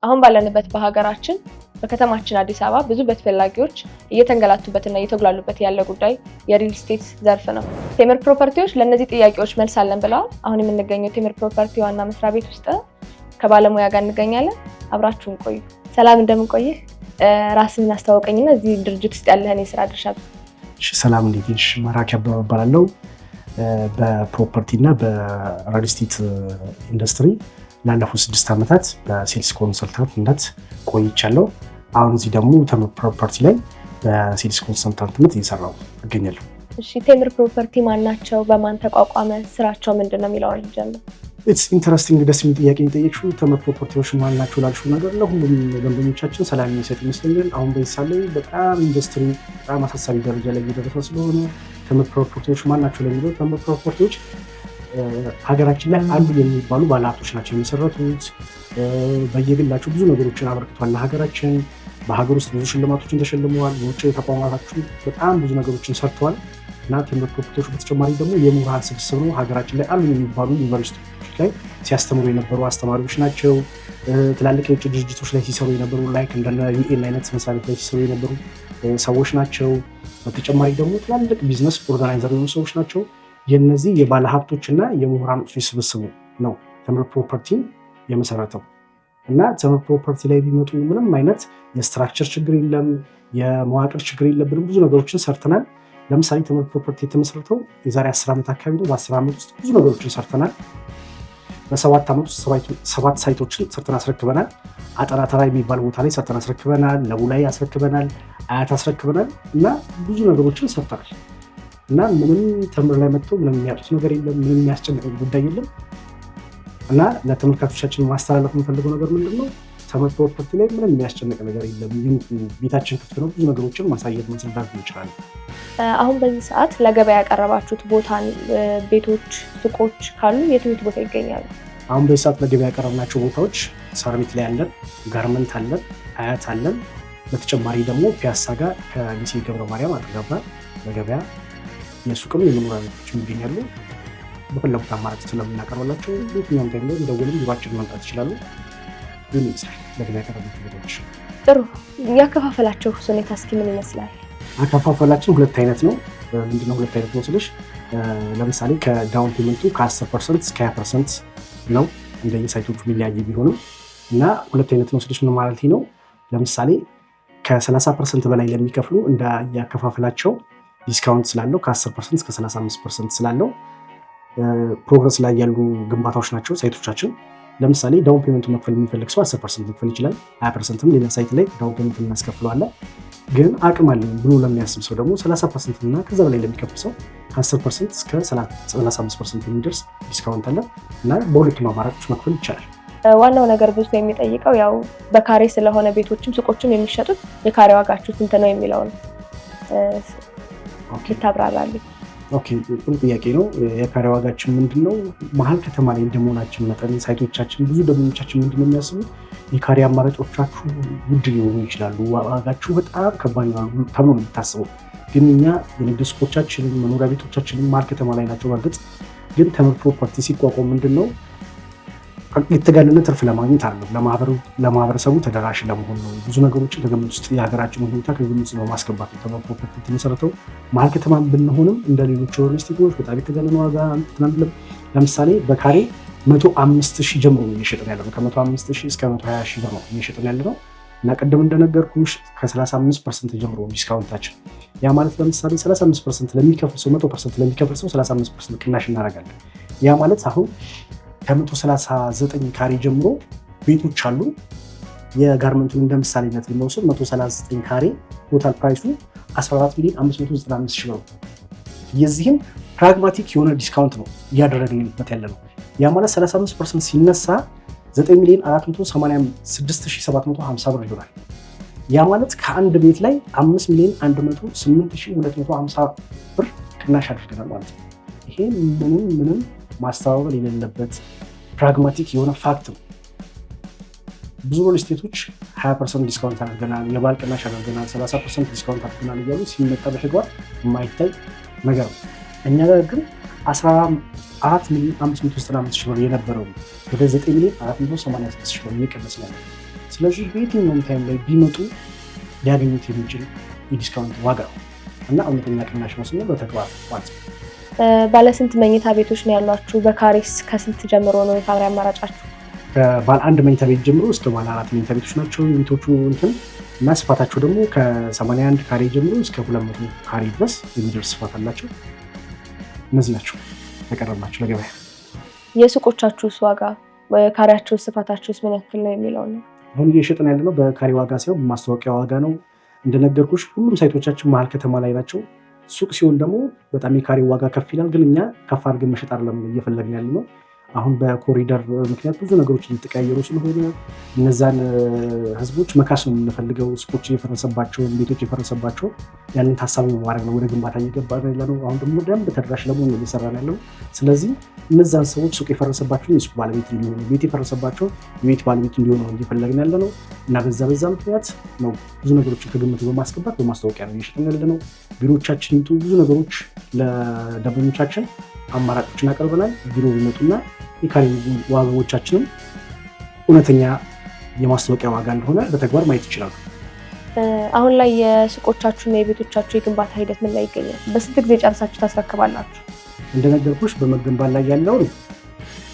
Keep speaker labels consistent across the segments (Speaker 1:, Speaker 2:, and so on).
Speaker 1: አሁን ባለንበት በሀገራችን በከተማችን አዲስ አበባ ብዙ በተፈላጊዎች እየተንገላቱበትና እየተጉላሉበት ያለ ጉዳይ የሪል ስቴት ዘርፍ ነው። ቴምር ፕሮፐርቲዎች ለእነዚህ ጥያቄዎች መልስ አለን ብለዋል። አሁን የምንገኘው ቴምር ፕሮፐርቲ ዋና መስሪያ ቤት ውስጥ ከባለሙያ ጋር እንገኛለን። አብራችሁን ቆዩ። ሰላም እንደምን ቆይህ? ራስን አስተዋውቀኝና እዚህ ድርጅት ውስጥ ያለህን የስራ ድርሻ።
Speaker 2: ሰላም እንዴት ነሽ? ማራኪ አበበ እባላለሁ። በፕሮፐርቲ እና በሪል ስቴት ኢንዱስትሪ ላለፉት 6 ዓመታት በሴልስ ኮንሰልታንትነት ቆይቻለሁ። አሁን እዚህ ደግሞ ቴምር ፕሮፐርቲ ላይ በሴልስ ኮንሰልታንትነት እየሰራሁ እገኛለሁ።
Speaker 1: እሺ፣ ቴምር ፕሮፐርቲ ማን ናቸው? በማን ተቋቋመ? ስራቸው ምንድነው የሚለውን ጀምር።
Speaker 2: ኢትስ ኢንተረስቲንግ፣ ደስ የሚል ጥያቄ የጠየቅሽው። ቴምር ፕሮፐርቲዎች ማን ናቸው ላልሽው ነገር ለሁሉም ደንበኞቻችን ሰላም የሚሰጥ ይመስለኛል። አሁን በዚህ ሰዓት ላይ በጣም ኢንዱስትሪ በጣም አሳሳቢ ደረጃ ላይ እየደረሰ ስለሆነ ቴምር ፕሮፐርቲዎች ማን ናቸው ለሚለው ቴምር ፕሮፐርቲዎች ሀገራችን ላይ አሉ የሚባሉ ባለሀብቶች ናቸው የመሰረቱት። በየግላቸው ብዙ ነገሮችን አበርክቷል ለሀገራችን። በሀገር ውስጥ ብዙ ሽልማቶችን ተሸልመዋል። በውጭ ተቋማታችሁ በጣም ብዙ ነገሮችን ሰርተዋል እና ቴምር ፕሮፐርቲዎች በተጨማሪ ደግሞ የምሁራን ስብስብ ነው። ሀገራችን ላይ አሉ የሚባሉ ዩኒቨርሲቲዎች ላይ ሲያስተምሩ የነበሩ አስተማሪዎች ናቸው። ትላልቅ የውጭ ድርጅቶች ላይ ሲሰሩ የነበሩ ላይክ እንደነ ዩኤን አይነት መስሪያ ቤት ላይ ሲሰሩ የነበሩ ሰዎች ናቸው። በተጨማሪ ደግሞ ትላልቅ ቢዝነስ ኦርጋናይዘር የሆኑ ሰዎች ናቸው። የነዚህ የባለሀብቶችና የምሁራኖች ስብስብ ነው ቴምር ፕሮፐርቲ የመሰረተው እና ቴምር ፕሮፐርቲ ላይ ቢመጡ ምንም አይነት የስትራክቸር ችግር የለም፣ የመዋቅር ችግር የለብንም። ብዙ ነገሮችን ሰርተናል። ለምሳሌ ቴምር ፕሮፐርቲ የተመሰረተው የዛሬ 10 ዓመት አካባቢ ነው። በ10 ዓመት ውስጥ ብዙ ነገሮችን ሰርተናል። በ7 ዓመት ውስጥ 7 ሳይቶችን ሰርተን አስረክበናል። አጠናተራ የሚባል ቦታ ላይ ሰርተን አስረክበናል። ለቡ ላይ አስረክበናል። አያት አስረክበናል እና ብዙ ነገሮችን ሰርተናል እና ምንም ቴምር ላይ መጥተው ምንም የሚያጡት ነገር የለም፣ ምንም የሚያስጨንቅ ጉዳይ የለም። እና ለተመልካቾቻችን ማስተላለፍ የምፈልገው ነገር ምንድን ነው? ቴምር ፕሮፐርቲ ላይ ምንም የሚያስጨንቅ ነገር የለም። ቤታችን ክፍት ነው። ብዙ ነገሮችን ማሳየት መስራት እንችላለን።
Speaker 1: አሁን በዚህ ሰዓት ለገበያ ያቀረባችሁት ቦታ ቤቶች፣ ሱቆች ካሉ የት ቦታ ይገኛሉ?
Speaker 2: አሁን በዚህ ሰዓት ለገበያ ያቀረብናቸው ቦታዎች ሳርቤት ላይ አለን፣ ጋርመንት አለን፣ አያት አለን። በተጨማሪ ደግሞ ፒያሳ ጋር ከሊሴ ገብረ ማርያም አጠገብ ለገበያ የሱቅም የመኖሪያ ቤቶች ይገኛሉ። በፈለጉት አማራጭ ስለምናቀርብላቸው የትኛውም ታይም ላይ እንደውልም ቢሯችን መምጣት ይችላሉ። ይህን ይመስላል ለገበያ ያቀረቡት ቦታዎች።
Speaker 1: ጥሩ። ያከፋፈላቸው ሁኔታ እስኪ ምን ይመስላል?
Speaker 2: አከፋፈላችን 2 አይነት ነው። ምንድነው 2 አይነት ነው ስልሽ፣ ለምሳሌ ከዳውን ፔመንቱ ከ10% እስከ 20% ነው። እንደየሳይቶቹ የሚለያይ ቢሆንም እና 2 አይነት ነው ስልሽ ምን ማለት ነው? ለምሳሌ ከ30% በላይ ለሚከፍሉ እንደ ያከፋፈላቸው ዲስካውንት ስላለው ከ10% እስከ 35% ስላለው ፕሮግረስ ላይ ያሉ ግንባታዎች ናቸው ሳይቶቻችን። ለምሳሌ ዳውን ፔመንቱ መክፈል የሚፈልግ ሰው 10% መክፈል ይችላል። 20%ም ሌላ ሳይት ላይ ዳውን ፔመንት እናስከፍለዋለን። ግን አቅም አለኝ ብሎ ለሚያስብ ሰው ደግሞ 30% እና ከዛ በላይ ለሚከፍል ሰው ከ10% እስከ 35% የሚደርስ ዲስካውንት አለ እና በሁለቱም አማራጮች መክፈል ይቻላል።
Speaker 1: ዋናው ነገር ብዙ የሚጠይቀው ያው በካሬ ስለሆነ ቤቶችም ሱቆችም የሚሸጡት የካሬ ዋጋችሁ ስንት ነው የሚለው ነው። ታብራራለህ? ኦኬ፣
Speaker 2: ጥሩ ጥያቄ ነው። የካሬ ዋጋችን ምንድነው? መሀል ከተማ ላይ እንደመሆናችን መጠን ሳይቶቻችን ብዙ ደንበኞቻችን ምንድነው የሚያስቡት? የካሬ አማራጮቻችሁ ውድ ሊሆኑ ይችላሉ፣ ዋጋችሁ በጣም ከባድ ነው ተብሎ ነው የሚታስበው። ግን እኛ የንግድ ሱቆቻችን መኖሪያ ቤቶቻችን መሀል ከተማ ላይ ናቸው። በእርግጥ ግን ቴምር ፕሮፐርቲ ሲቋቋም ምንድነው የተጋነነ ትርፍ ለማግኘት አለ፣ ለማህበረሰቡ ተደራሽ ለመሆን ነው። ብዙ ነገሮችን ከግምት ውስጥ የሀገራችን ሁኔታ ከግምት ውስጥ በማስገባት ነው ቴምር ፕሮፐርቲ የተመሰረተው። መሀል ከተማ ብንሆንም እንደ ሌሎች ዩኒቨርሲቲዎች በጣም የተጋነነ ዋጋ ትናንት ለምሳሌ በካሬ 105,000 ጀምሮ ነው እየሸጥን ያለ ነው። ከ105,000 እስከ 120,000 ብር ነው እየሸጥን ያለ ነው እና ቅድም እንደነገርኩሽ ከ35% ጀምሮ ዲስካውንታችን። ያ ማለት ለምሳሌ 35% ለሚከፍል ሰው 100% ለሚከፍል ሰው 35% ቅናሽ እናደርጋለን። ያ ማለት አሁን ከ139 ካሬ ጀምሮ ቤቶች አሉ። የጋርመንቱን እንደ ምሳሌነት ብንወስድ 139 ካሬ ቶታል ፕራይሱ 14,595,000 ብር ነው። የዚህም ፕራግማቲክ የሆነ ዲስካውንት ነው እያደረግንበት ያለ ነው። ያ ማለት 35% ሲነሳ 9,486,750 ብር ይሆናል። ያ ማለት ከአንድ ቤት ላይ 5,108,250 ብር ቅናሽ አድርገናል ማለት ነው። ይሄ ምንም ማስተባበል የሌለበት ፕራግማቲክ የሆነ ፋክት ነው። ብዙ ሪል ስቴቶች 20% ዲስካውንት አድርገናል፣ የበዓል ቅናሽ አድርገናል፣ 30% ዲስካውንት አድርገናል እያሉ ሲመጣ በተግባር የማይታይ ነገር ነው። እኛ ጋር ግን 14,595,000 ብር የነበረው ወደ 9,486,000 ብር እየቀነስን ያለ ስለዚህ በየትኛውም ታይም ላይ ቢመጡ ሊያገኙት የሚችል የዲስካውንት ዋጋ ነው እና እውነተኛ ቅናሽ ነው ስንል በተግባር ማለት ነው።
Speaker 1: ባለስንት መኝታ ቤቶች ነው ያሏችሁ? በካሬስ ከስንት ጀምሮ ነው የካሬ አማራጫችሁ?
Speaker 2: ከባለ 1 መኝታ ቤት ጀምሮ እስከ ባለ 4 መኝታ ቤቶች ናቸው የቤቶቹ እንትን እና ስፋታቸው ደግሞ ከ81 ካሬ ጀምሮ እስከ 200 ካሬ ድረስ የሚደርስ ስፋት አላቸው። እነዚህ ናቸው ያቀረብናቸው ለገበያ።
Speaker 1: የሱቆቻችሁስ ዋጋ ካሬያችሁ ስፋታችሁስ ምን ያክል ነው የሚለው ነው?
Speaker 2: አሁን እየሸጥን ያለነው በካሬ ዋጋ ሳይሆን በማስታወቂያ ዋጋ ነው። እንደነገርኩሽ ሁሉም ሳይቶቻችን መሀል ከተማ ላይ ናቸው። ሱቅ ሲሆን ደግሞ በጣም የካሬ ዋጋ ከፍ ይላል። ግን እኛ ከፍ አድርገን መሸጥ አይደለም እየፈለግን ያለ ነው። አሁን በኮሪደር ምክንያት ብዙ ነገሮች እየተቀያየሩ ስለሆነ እነዛን ህዝቦች መካስ ነው የምንፈልገው። ሱቆች የፈረሰባቸውን፣ ቤቶች የፈረሰባቸው ያንን ታሳቢ በማድረግ ነው ወደ ግንባታ እየገባን ያለ ነው። አሁን ደግሞ ደንብ ተደራሽ ለመሆን ነው እየሰራን ያለው። ስለዚህ እነዛን ሰዎች ሱቅ የፈረሰባቸውን የሱቅ ባለቤት እንዲሆኑ፣ ቤት የፈረሰባቸው የቤት ባለቤት እንዲሆኑ ነው እየፈለግን ያለ ነው እና በዛ ምክንያት ነው ብዙ ነገሮችን ከግምት በማስገባት በማስታወቂያ ነው እየሸጥን ያለ ነው። ቢሮዎቻችን ይምጡ፣ ብዙ ነገሮች ለደንበኞቻችን አማራጮችን አቀርበናል። ቢሮ ቢመጡና የካሬ ዋጋዎቻችንም እውነተኛ የማስታወቂያ ዋጋ እንደሆነ በተግባር ማየት ይችላሉ።
Speaker 1: አሁን ላይ የሱቆቻችሁና የቤቶቻችሁ የግንባታ ሂደት ምን ላይ ይገኛል? በስንት ጊዜ ጨርሳችሁ ታስረክባላችሁ?
Speaker 2: እንደነገርኩሽ በመገንባት ላይ ያለውን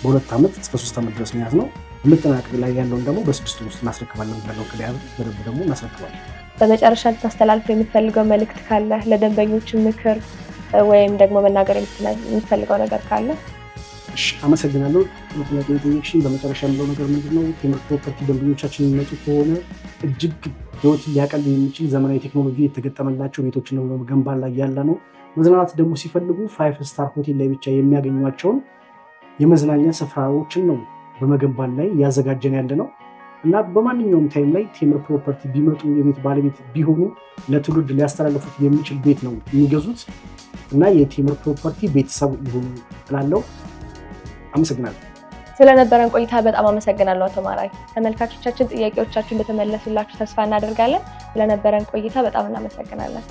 Speaker 2: በ2 ዓመት እስከ 3 ዓመት ድረስ መያዝ ነው። በመጠናቀቅ ላይ ያለውን ደግሞ በ6 ወር ውስጥ እናስረክባለን ብለው ከያዙ በደንብ ደግሞ እናስረክባለን።
Speaker 1: በመጨረሻ ልታስተላልፈው የምትፈልገው መልእክት ካለ፣ ለደንበኞች ምክር ወይም ደግሞ መናገር የምትፈልገው ነገር ካለ?
Speaker 2: አመሰግናለሁ። ጥያቄ የጠየቅሽኝ በመጨረሻ ያለው ነገር ምንድነው? ቴምር ፕሮፐርቲ ደንበኞቻችን የሚመጡ ከሆነ እጅግ ህይወትን ሊያቀል የሚችል ዘመናዊ ቴክኖሎጂ የተገጠመላቸው ቤቶችን ነው በመገንባት ላይ ያለ ነው። መዝናናት ደግሞ ሲፈልጉ 5 ስታር ሆቴል ላይ ብቻ የሚያገኟቸውን የመዝናኛ ስፍራዎችን ነው በመገንባት ላይ ያዘጋጀን ያለ ነው እና በማንኛውም ታይም ላይ ቴምር ፕሮፐርቲ ቢመጡ የቤት ባለቤት ቢሆኑ ለትውልድ ሊያስተላልፉት የሚችል ቤት ነው የሚገዙት እና የቴምር ፕሮፐርቲ ቤተሰብ ይሆኑ እላለሁ። አመሰግናለሁ።
Speaker 1: ስለነበረን ቆይታ በጣም አመሰግናለሁ አቶ ማራኪ። ተመልካቾቻችን ጥያቄዎቻችሁ እንደተመለሱላችሁ ተስፋ እናደርጋለን። ስለነበረን ቆይታ በጣም እናመሰግናለን።